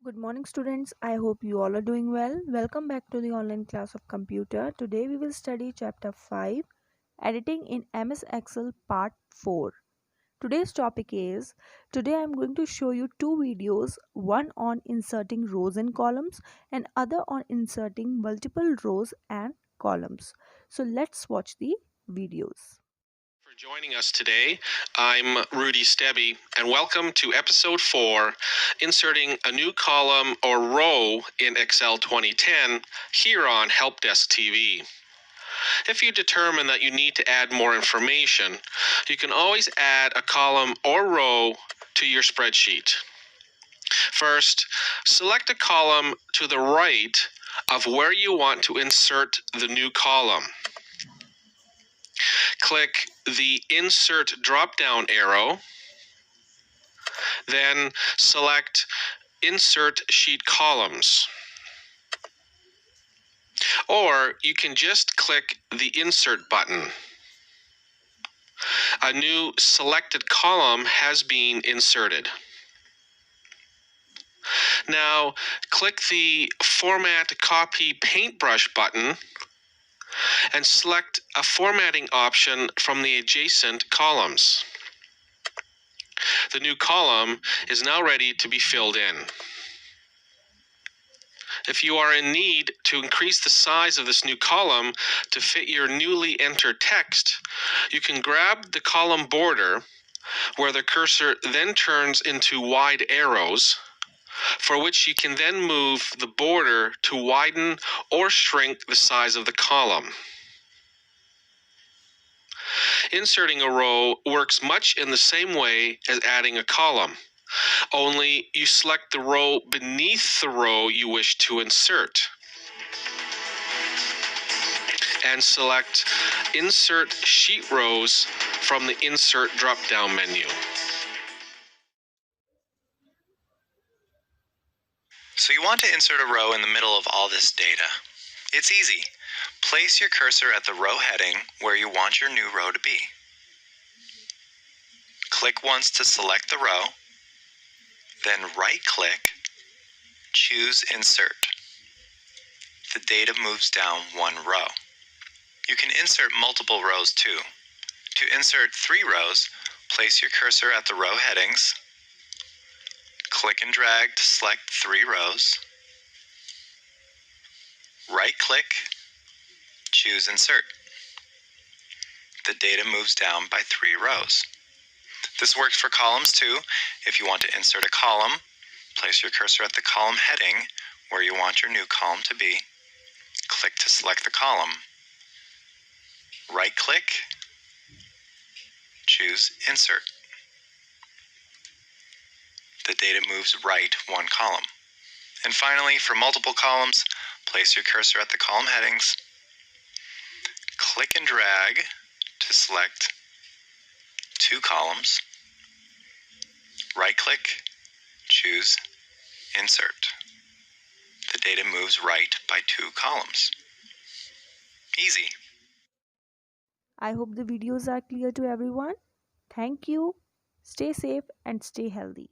Good morning, students. I hope you all are doing well. Welcome back to the online class of computer. Today we will study chapter 5, editing in MS Excel part 4. Today's topic is, today I am going to show you two videos, one on inserting rows and columns and other on inserting multiple rows and columns. So let's watch the videos. For joining us today. I'm Rudy Stebby, and welcome to episode 4, inserting a new column or row in Excel 2010 here on Help Desk TV. If you determine that you need to add more information, you can always add a column or row to your spreadsheet. First, select a column to the right of where you want to insert the new column. Click the Insert drop-down arrow, then select Insert Sheet Columns. Or you can just click the Insert button. A new selected column has been inserted. Now, click the Format Copy Paintbrush button and select a formatting option from the adjacent columns. The new column is now ready to be filled in. If you are in need to increase the size of this new column to fit your newly entered text, you can grab the column border where the cursor then turns into wide arrows, for which you can then move the border to widen or shrink the size of the column. Inserting a row works much in the same way as adding a column, only you select the row beneath the row you wish to insert and select Insert Sheet Rows from the Insert drop-down menu. So you want to insert a row in the middle of all this data. It's easy. Place your cursor at the row heading where you want your new row to be. Click once to select the row, then right-click, choose Insert. The data moves down one row. You can insert multiple rows too. To insert 3 rows, place your cursor at the row headings, click and drag to select 3 rows, right-click, choose Insert. The data moves down by 3 rows. This works for columns too. If you want to insert a column, place your cursor at the column heading where you want your new column to be. Click to select the column. Right-click, choose Insert. The data moves right one column. And finally, for multiple columns, place your cursor at the column headings. Click and drag to select 2 columns. Right-click, choose Insert. The data moves right by 2 columns. Easy. I hope the videos are clear to everyone. Thank you. Stay safe and stay healthy.